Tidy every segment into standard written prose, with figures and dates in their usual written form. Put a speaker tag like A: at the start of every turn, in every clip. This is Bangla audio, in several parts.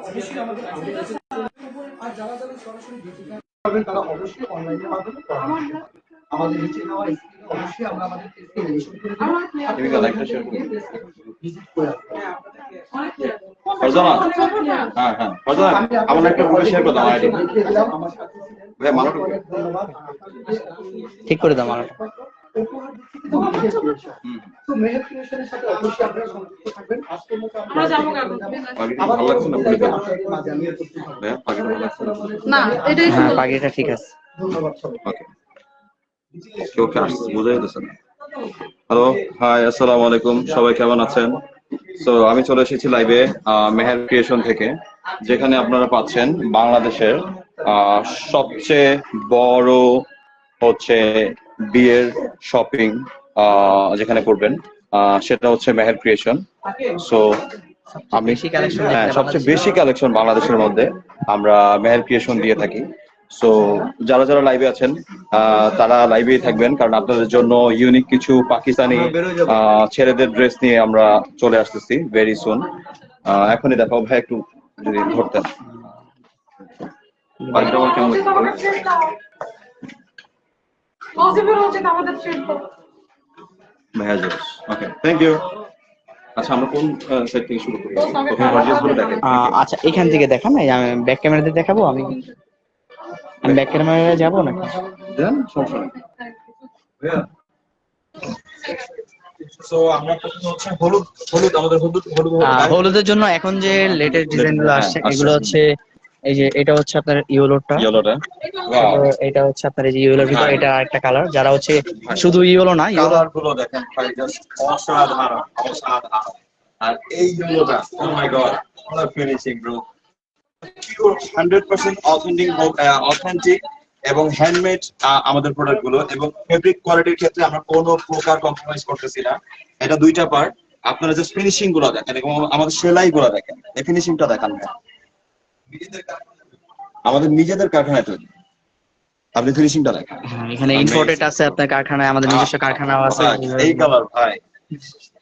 A: অবশ্যই আমাদের আর যারা যারা সরাসরি পাবেন তারা অবশ্যই অনলাইনে পাবেন। আমাদের নিচে দেওয়া স্ক্রিনে অবশ্যই আমরা আমাদের পেজকে মেনশন করে দেব।
B: তুমি কাল একটা শেয়ার করো।
A: ভিজিট করে
B: ফারজানা, হ্যাঁ হ্যাঁ ফারজানা, আমার একটা গ্রুপে শেয়ার করে দাও আইডি।
A: দেখিয়ে দিলাম আমার সাথে
B: ভাই মানাটো
A: অনেক ধন্যবাদ।
C: ঠিক করে দাও মানাটো।
A: তো মেহের ক্রিয়েশনের সাথে অবশ্যই আপনারা সংযুক্ত থাকবেন। আজকের মতো
D: আমরা যাবো কাকু।
B: ভালো লাগছে না বলে দাও।
A: ভাইয়া
B: পাখিটা ভালো লাগছে
D: না, এটাই
C: হ্যাঁ
D: সুন্দর।
C: পাখিটা ঠিক আছে।
A: ধন্যবাদ সবাইকে।
B: ওকে কেউ কি আসছে বোঝা যাচ্ছে না। হ্যালো, হাই, আসসালামু আলাইকুম, সবাই কেমন আছেন? সো আমি চলে এসেছি লাইভে মেহের ক্রিয়েশন থেকে, যেখানে আপনারা পাচ্ছেন বাংলাদেশের সবচেয়ে বড় হচ্ছে বিয়ের শপিং যেখানে করবেন, সেটা হচ্ছে মেহের ক্রিয়েশন। সো আমি
C: বেশি কালেকশন
B: হ্যাঁ সবচেয়ে বেশি কালেকশন বাংলাদেশের মধ্যে আমরা মেহের ক্রিয়েশন দিয়ে থাকি। সো যারা যারা লাইভে আছেন তারা লাইভেই থাকবেন, কারণ আপনাদের জন্য ইউনিক কিছু পাকিস্তানি ছেলেদের ড্রেস নিয়ে আমরা চলে আসতেছি ভেরি সুন। এখনই দেখাও ভাই, একটু যদি ধরতেন। বাকিটা আমার কেমন লাগছে?
D: পসিবল হচ্ছে না আমাদের ট্রেন তো।
B: ভাইয়া জোস, ওকে, থ্যাংক ইউ। আচ্ছা আমরা কোন সাইড থেকে শুরু করি? প্রথমে গর্জিয়াস করে দেখেন।
C: আচ্ছা এখান থেকে দেখান, এই আমি ব্যাক ক্যামেরাতে দেখাবো। আমি ব্যাক ক্যামেরায় যাবো নাকি?
B: দেন, সমস্যা নেই। ভাইয়া সো আমরা প্রথমে হচ্ছে হলুদ হলুদ আমাদের হলুদ হলুদ
C: হলুদের জন্য এখন যে লেটেস্ট ডিজাইন গুলো আসছে, এগুলো হচ্ছে এই যে এটা হচ্ছে আপনার ইয়েলোটা,
B: ইয়েলোটা, ওয়াও,
C: এটা হচ্ছে আপনার এই যে ইয়েলোর ভিতর এটা আরেকটা কালার, যারা হচ্ছে শুধু ইয়েলো না, ইয়েলো
B: কালার গুলো দেখেন ভাই, জাস্ট অসাধারণ অসাধারণ। আর এই ইয়েলোটা, oh my god, what a finishing bro, pure 100% authentic এবং হ্যান্ডমেড আমাদের প্রোডাক্ট গুলো, এবং ফেব্রিক কোয়ালিটির ক্ষেত্রে আমরা কোনো প্রকার কম্প্রোমাইজ করতেছি না। এটা দুইটা পার্ট, আপনারা জাস্ট ফিনিশিং গুলো দেখেন এবং আমাদের সেলাই গুলো দেখেন, এই ফিনিশিংটা দেখান ভাই। আমাদের নিজেদের কারখানায় তৈরি, আপনি ফিনিশিংটা দেখেন।
C: এখানে ইম্পোর্টেড আছে আপনার কারখানায়, আমাদের নিজস্ব কারখানাও আছে।
B: এই কালার ভাই,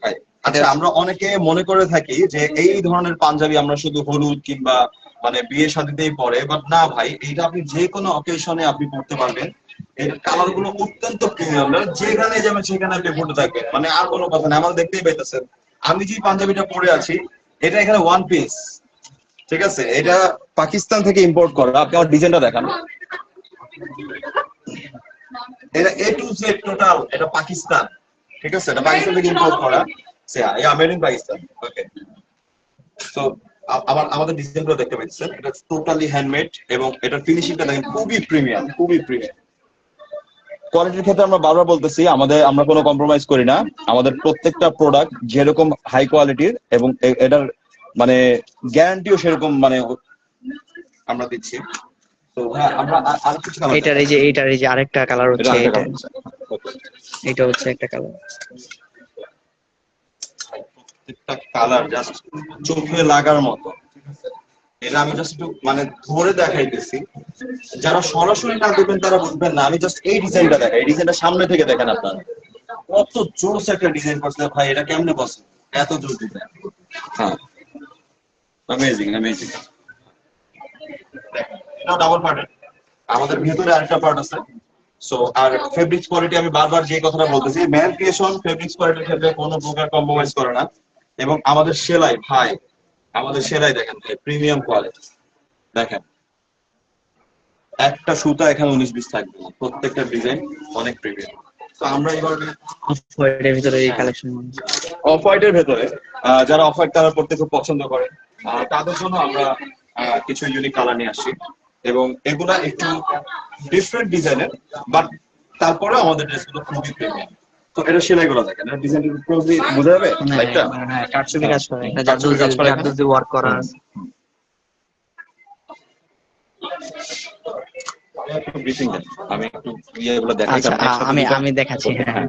B: ভাই। আচ্ছা আমরা অনেকে মনে করে থাকি যে এই ধরনের পাঞ্জাবি আমরা শুধু হলুদ কিংবা মানে বিয়ে শাদীতেই পরে, বাট না ভাই, এইটা আপনি যে কোনো অকেশনে আপনি পড়তে পারবেন। এর কালার গুলো অত্যন্ত প্রিমিয়াম, যেখানে যাবেন সেখানে আপনি পড়তে থাকবেন, মানে আর কোনো কথা না। আমাদের দেখতেই পাইতেছেন আমি যে পাঞ্জাবিটা পরে আছি, এটা এখানে ওয়ান পিস, ঠিক আছে? এটা পাকিস্তান থেকে ইম্পোর্ট করা। আপনি আমার ডিজাইনটা দেখান, এটা এ টু জেড টোটাল, এটা পাকিস্তান, ঠিক আছে? এটা পাকিস্তান থেকে ইম্পোর্ট করা, made in Pakistan. Okay, so আমাদের ডিজাইনগুলো দেখতে পাচ্ছেন, এটা টোটালি হ্যান্ডমেড এবং এটার ফিনিশিংটা দেখেন খুবই প্রিমিয়াম, খুবই প্রিমিয়াম। কোয়ালিটির ক্ষেত্রে আমরা বারবার বলতেছি, আমরা কোনো কম্প্রোমাইজ করি না। আমাদের প্রত্যেকটা প্রোডাক্ট যেরকম হাই কোয়ালিটির এবং এটার মানে গ্যারান্টিও সেরকম মানে আমরা দিচ্ছি। তো হ্যাঁ, আমরা আর কিছু
C: এইটার এই যে আরেকটা কালার হচ্ছে এটা হচ্ছে একটা কালার।
B: প্রত্যেকটা কালার জাস্ট চোখে লাগার মতো। এটা আমি জাস্ট একটু মানে ধরে দেখাইতেছি, যারা সরাসরি না দেখবেন তারা বুঝবেন না। আমি জাস্ট এই ডিজাইনটা দেখাই, এই ডিজাইনটা সামনে থেকে দেখেন আপনারা, কত জোস একটা ডিজাইন করছে ভাই। এটা কেমনে পসিবল, এত জোস ডিজাইন? হ্যাঁ, অ্যামেজিং অ্যামেজিং। এটা ডাবল পার্টের, আমাদের ভিতরে আরেকটা পার্ট আছে। সো আর ফেব্রিক্স কোয়ালিটি, আমি বারবার যে কথাটা বলতেছি, মেহের ক্রিয়েশন ফেব্রিক্স কোয়ালিটির ক্ষেত্রে কোনো প্রকার কম্প্রোমাইজ করে না। এবং আমাদের সেলাই ভাই, আমাদের সেলাই দেখেন ভাই, প্রিমিয়াম কোয়ালিটি দেখেন। একটা সুতা এখানে 19-20 থাকবে না, প্রত্যেকটা ডিজাইন অনেক প্রিমিয়াম। তো আমরা এবার
C: অফ হোয়াইটের ভিতরে এই কালেকশন,
B: অফ হোয়াইটের ভেতরে যারা অফ হোয়াইট কালার পড়তে খুব পছন্দ করে তাদের জন্য আমরা কিছু ইউনিক কালার নিয়ে আসছি, এবং এগুলা একটু ডিফারেন্ট ডিজাইনের, বাট তারপরে আমাদের ড্রেসগুলো খুবই প্রিমিয়াম। তো এটা সেলাইগুলো দেখেন, এটা ডিজাইনটা পুরোপুরি বোঝা যাবে লাইকটা।
C: হ্যাঁ কাটছবি কাজ করে, এটা
B: কাটছবি কাজ করে,
C: জাদুজি ওয়ার্ক করা আছে।
B: আমি একটু ইয়েগুলো দেখাই।
C: আচ্ছা আমি দেখাচ্ছি। হ্যাঁ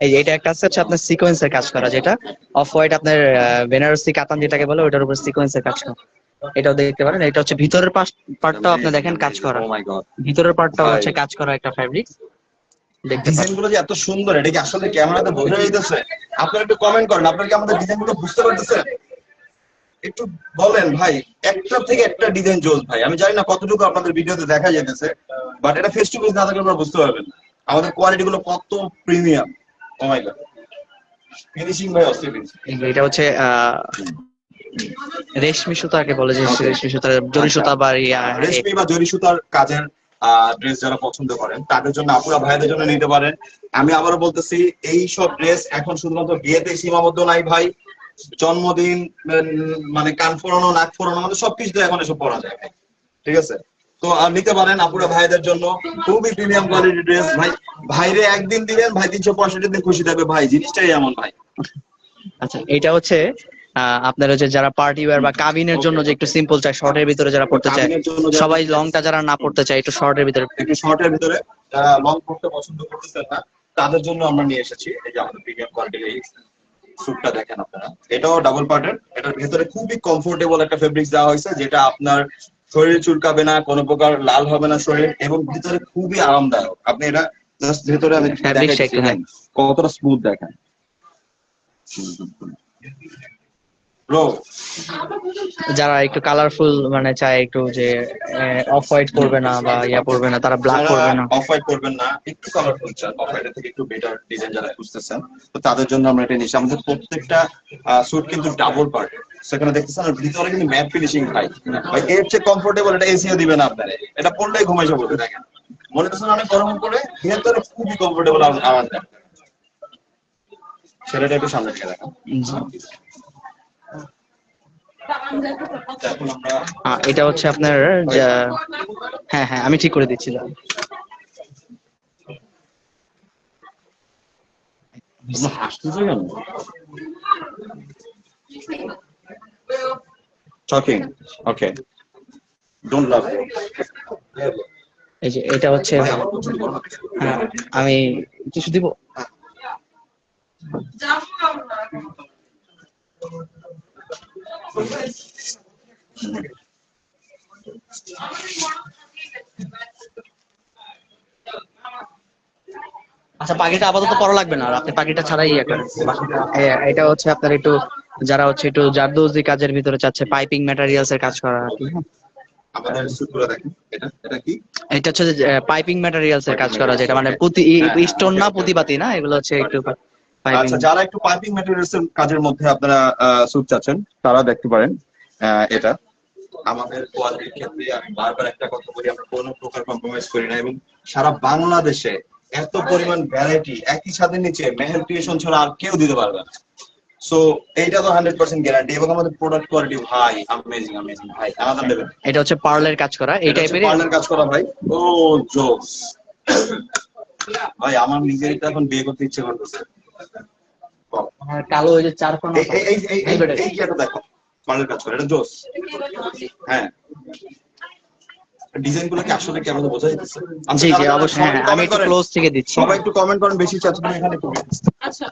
C: এই যে এটা একটা আছে হচ্ছে আপনার সিকোয়েন্সের কাজ করা, যেটা অফ হোয়াইট আপনার বেনারসি কাতান যেটাকে বলে, ওটার উপর সিকোয়েন্সের কাজ করা, এটাও দেখতে পারেন। এটা হচ্ছে ভিতরের পার্টটাও আপনি দেখেন কাজ করা,
B: ও মাই গড,
C: ভিতরের পার্টটাও হচ্ছে কাজ করা একটা ফ্যাব্রিক দেখতে পারেন।
B: ডিজাইনগুলো যে এত সুন্দর, এটা কি আসলে ক্যামেরাতে বোঝা যাইতেছে? আপনারা একটু কমেন্ট করেন, আপনারা কি আমাদের ডিজাইনগুলো বুঝতে পারতেছেন? একটু বলেন ভাই, একটা থেকে একটা ডিজাইন জোস ভাই। আমি জানি না কতটুকু আপনাদের ভিডিওতে দেখা যেতেছে, বাট এটা ফেস টু ফেস না থাকলে আপনারা বুঝতে পারবেন না আমাদের কোয়ালিটি গুলো কত premium. O my god, finishing ভাই অস্থির ফিনিশিং।
C: এটা হচ্ছে রেশমি সুতাকে বলে, যে রেশমি সুতার জরি সুতা বা
B: রেশমি বা জরি সুতার কাজের ড্রেস যারা পছন্দ করেন তাদের জন্য, আপুরা ভাইদের জন্য নিতে পারেন। আমি আবারও বলতেছি, এই সব ড্রেস এখন শুধুমাত্র বিয়েতে সীমাবদ্ধ নাই ভাই, জন্মদিন মানে কান ফোড়ানো, নাক ফোড়ানো, আমাদের সবকিছুতে এখন এসব পরা যায় ভাই। ঠিক আছে, তো নিতে পারেন আপুরা ভাইদের জন্য, খুবই প্রিমিয়াম কোয়ালিটির ড্রেস ভাই। ভাইরে একদিন দিবেন, ভাই 365 দিন খুশি থাকবে ভাই, জিনিসটাই এমন ভাই।
C: আচ্ছা, এটা হচ্ছে আপনার হচ্ছে যারা পার্টি ওয়্যার বা কাবিনের জন্য যে একটু সিম্পল চাই, শর্টের ভিতরে যারা পড়তে চায়, সবাই লংটা যারা না পড়তে চায়, একটু শর্টের ভিতরে,
B: একটু শর্টের ভিতরে যারা লং পড়তে পছন্দ করতেছেন না তাদের জন্য আমরা নিয়ে এসেছি এই যে আমাদের প্রিমিয়াম কোয়ালিটির এই স্যুটটা। দেখেন আপনারা, এটাও ডাবল পার্টের, এটার ভেতরে খুবই কমফোর্টেবল একটা ফেব্রিক্স দেওয়া হয়েছে, যেটা আপনার শরীর চুলকাবে না, কোনো প্রকার লাল হবে না শরীর, এবং ভিতরে খুবই আরামদায়ক। আপনি এটা জাস্ট ভেতরে আমি
C: ফ্যাব্রিকটা একটু
B: কতটা স্মুথ দেখেন ব্রো।
C: যারা একটু কালারফুল মানে চায়, একটু যে অফ হোয়াইট পরবে না বা ইয়া পরবে না, তারা ব্ল্যাক পরবে না,
B: অফ হোয়াইট করবেন না, একটু কালারফুল চান, অফ হোয়াইটের থেকে একটু বেটার ডিজাইন যারা খুঁজতেছেন, তো তাদের জন্য আমরা এটা নিয়েছি। আমাদের প্রত্যেকটা স্যুট কিন্তু ডাবল পার্ট, সেখানে দেখতেছেন আর ভিতরে কিন্তু ম্যাট ফিনিশিং ভাই। ভাই এর চেয়ে কমফোর্টেবল এটা এসিও দিবেন আপনারা, এটা পরলেই ঘুমাই যাবো। দেখেন মনে করছেন অনেক গরম পড়ে, ভিতরে খুবই কমফোর্টেবল আরাম দেয়। সেটা একটু সামনে থেকে দেখেন। এখন আমরা
C: এটা হচ্ছে আপনার হ্যাঁ হ্যাঁ আমি ঠিক করে দিচ্ছি।
B: হাসতেছে কেন? Talking. Okay. Don't laugh.
C: এই যে এটা হচ্ছে, আমি কিছু দিব। আচ্ছা, পাখিটা আপাতত পরা লাগবে না, আপনি পাখিটা ছাড়াই ইয়ে করেন। এটা হচ্ছে আপনার একটু যারা হচ্ছে একটু জারদৌজি কাজের ভিতরে চাচ্ছে, পাইপিং ম্যাটেরিয়ালস এর কাজ করা আর কি।
B: আমাদের স্যুটগুলো দেখেন, এটা কি?
C: এটা হচ্ছে পাইপিং ম্যাটেরিয়ালস এর কাজ করা, যেটা মানে পুঁতি স্টোন না, পুঁতিবাতি না, এগুলো হচ্ছে একটু পাইপিং।
B: আচ্ছা, যারা একটু পাইপিং ম্যাটেরিয়ালস এর কাজের মধ্যে আপনারা স্যুট চাচ্ছেন তারা দেখতে পারেন এটা। আমাদের কোয়ালিটির ক্ষেত্রে আমি বারবার একটা কথা বলি, আমরা কোনো প্রকার কম্প্রোমাইজ করি না, এবং সারা বাংলাদেশে এত পরিমাণ ভ্যারাইটি একই ছাদের নিচে মেহের ক্রিয়েশন ছাড়া আর কেউ দিতে পারবে না। সো এইটা তো 100% গ্যারান্টি, এবং আমাদের প্রোডাক্ট কোয়ালিটি ভাই অ্যামেজিং ভাই, আলাদা লেভেল।
C: এটা হচ্ছে পার্লের কাজ করা, এই টাইপের
B: পার্লের কাজ করা ভাই। ও জোস ভাই, আমার নিজেরই তো এখন বিয়ে করতে ইচ্ছে করতেছে।
C: কালো ওই যে চার কোণা,
B: এই এটা দেখো, পার্লের কাজ করা, এটা জোস। হ্যাঁ, ডিজাইন গুলো কি আসলে কি আমাদের বোঝা যাচ্ছে?
C: জি জি অবশ্যই, আমি একটু ক্লোজ থেকে দিচ্ছি।
B: সবাই একটু কমেন্ট করেন, বেশি চাচ্ছেন এখানে।
D: আচ্ছা